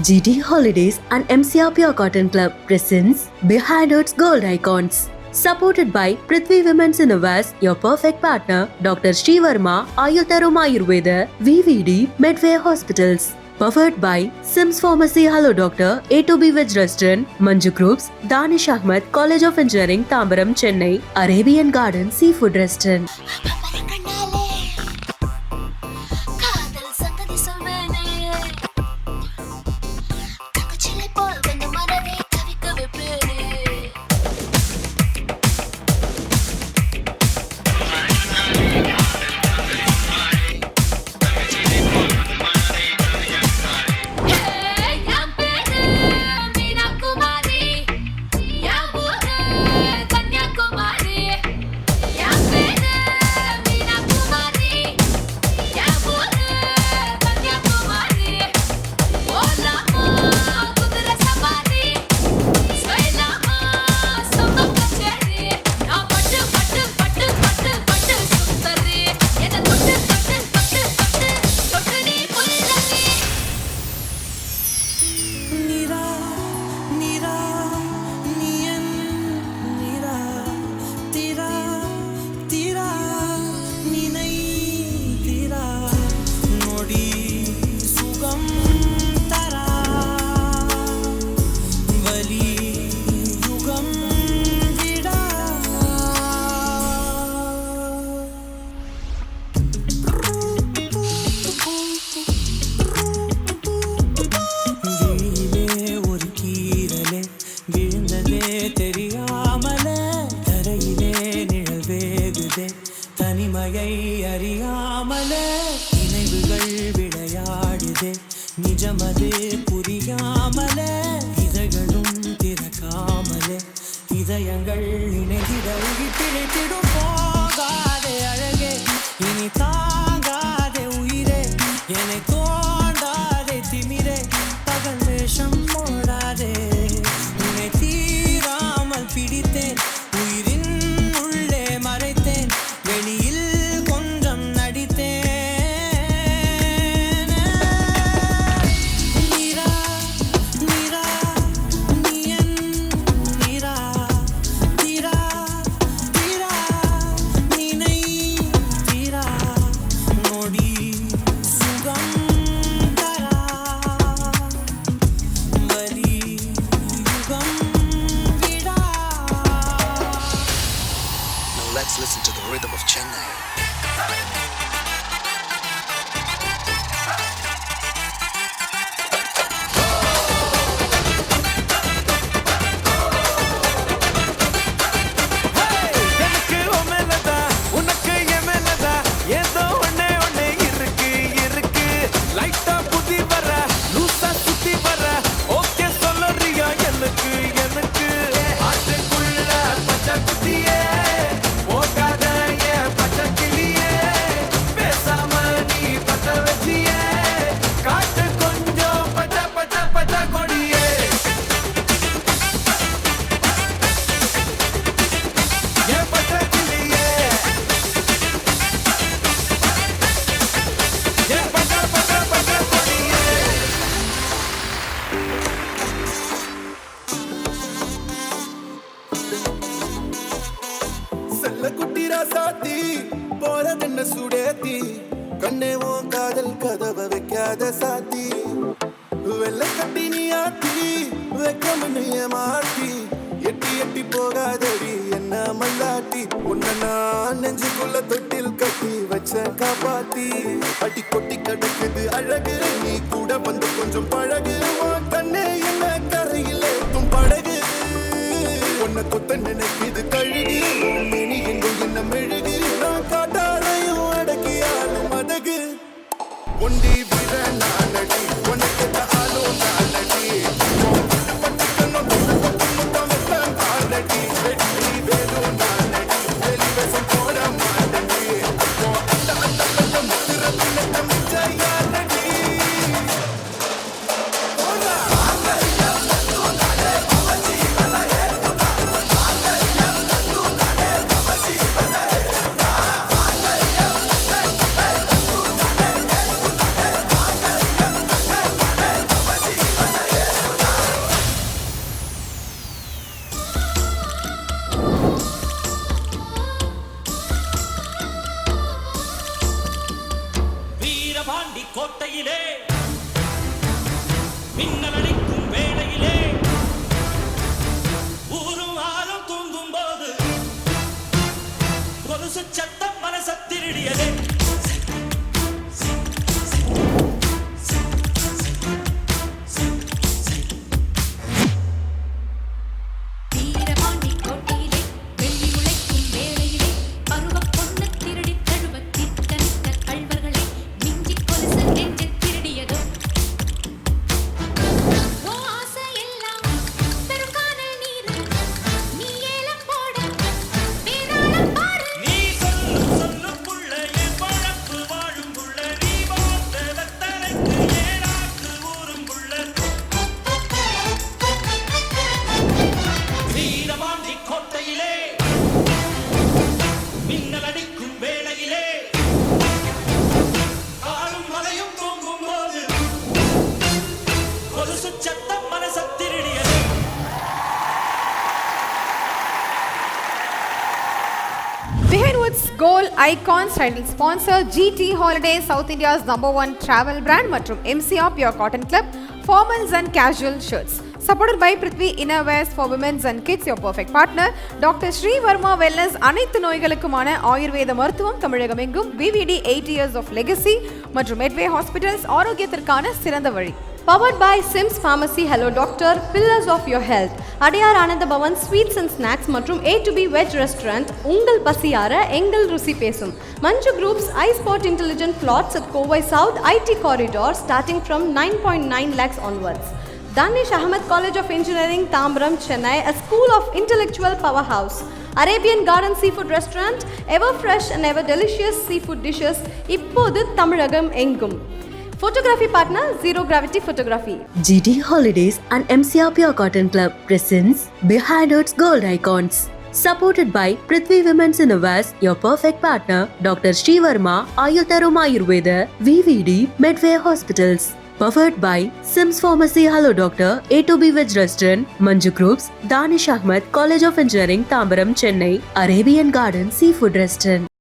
GT Holidays and MCR Pure Cotton Club presents Behind Earth's Gold Icons. Supported by Prithvi Women's Innovations, your perfect partner, Dr. Sri Verma, Ayurtarum Ayurveda, VVD, Medway Hospitals. Powered by Sims Pharmacy, Hello Doctor, A2B Veg Restaurant, Manju Groups, Danish Ahmed, College of Engineering, Tambaram, Chennai, Arabian Garden Seafood Restaurant. தனிமையை அறியாமலே நினைவுகள் விளையாடுதே நிஜமது புரியாமலே இதழ்களும் திறக்காமலே இதயங்கள் இணைந்திட பிழைத்திடும் போகாதே அழகே இனி தாங்காதே உயிரே என்னை தோண்டாதே திமிரே பகல் வேஷம் போடாதே உன்னை தீராமல் பிடித்தேன் உயிரின் உள்ளே மறைத்தேன் வெளியில் கொஞ்சம் நடித்தேன் நீரா நீரா நீயன் நீரா தீரா தீரா நீனை தீரா நொடி சுகம் தரா வலி யுகம் விடா. Now let's listen to the rhythm of Chennai. எனக்கு உமேலதா உனக்கு எமேலதா ஏதோ ஒண்ணே ஒண்ணே இருக்கு லைட்டா புதி வர லூசா சுத்தி வர ஓகே சொல்லறியா எனக்கு ஆட்டுக்குள்ள பச்சை குட்டியே போகாத ஏன் பச்சை கிளியே பேசாம நீ பத்த வச்சியே காட்டு கொஞ்சம் பச்சை பச்சை பச்சை கொடியே ஏன் பச்சை கிளியே ஏன் பச்சை பச்சை பச்சை கொடியே செல்ல குட்டி ராசாத்தி போறதென்ன சுடேத்தி கண்ணே உன் காதல் கதவை வைக்காத சாத்தி வெள்ள கட்டி நீ ஆட்டி வைக்க முன்னைய மாட்டி எட்டி எட்டி போகாதடி என்ன மல்லாட்டி உன்னை நான் நெஞ்சுக்குள்ள தொட்டில் கட்டி வச்ச காப்பாத்தி அடி கொட்டி கிடக்குது அழகு நீ கூட வந்து கொஞ்சம் பழகு உன் கண்ணே என்ன கரையில் ஏத்தும் படகு உன்னை கொத்த நினைக்குது கழுகு மினி எங்கும் என்ன மெழுகு நான் காட்டாரையும் அடக்கியாலும் அதகு ஒண்டி விர நானடி உனக்கு ஆளும் நானடி பட்டுக்கணும் முத்தம் வெப்பம் காலடி வெட்டி வேணும் நானடி வெளிவசம் போட மாட்டடி அந்த அந்த பட்டம் முத்திர மிச்ச யாரடி வீரபாண்டி கோட்டையிலே மின்னலடிக்கும் வேளையிலே ஊரும் ஆறும் தூங்கும் போது கொலுசு சத்தம் மனச திருடியதே Behind Woods Gold Icons title sponsor GT Holidays, South India's #1 travel brand மற்றும் MCR Pure Cotton Club formals and casual shirts. Supported by Prithvi Innerwears for Women's and Kids, your perfect partner. Dr. Sri Verma Wellness, அனைத்து நோய்களுக்குமான ஆயுர்வேத மருத்துவம் தமிழகம் எங்கும். VVD 8 years of legacy மற்றும் Medway Hospitals ஆரோக்கியத்திற்கான சிறந்த வழி. Powered by Sims Pharmacy, Hello Doctor, Pillars of Your Health, Adiyar Ananda Bhavan Sweets and Snacks மற்றும் A2B Veg Restaurant, உங்கள் பசியார எங்கள் ருசி பேசும். Manju Group's iSpot Intelligent Plots at Kovai South IT Corridor starting from 9.9 lakhs onwards. Danish Ahmed College of Engineering, Tambaram, Chennai, a school of intellectual powerhouse. Arabian Garden Seafood Restaurant, ever fresh and ever delicious seafood dishes, இப்போது தமிழகம் எங்கும். Photography partner, Zero Gravity Photography. GT Holidays and MCR Pure Cotton Club presents Behind Earth's Gold Icons. Supported by Prithvi Women's Innerwears, your perfect partner, Dr. Sri Verma, Ayurtarum Ayurveda, VVD, Medway Hospitals. Powered by Sims Pharmacy, Hello Doctor, A2B Veg Restaurant, Manju Groups, Danish Ahmed College of Engineering, Tambaram, Chennai, Arabian Garden Seafood Restaurant.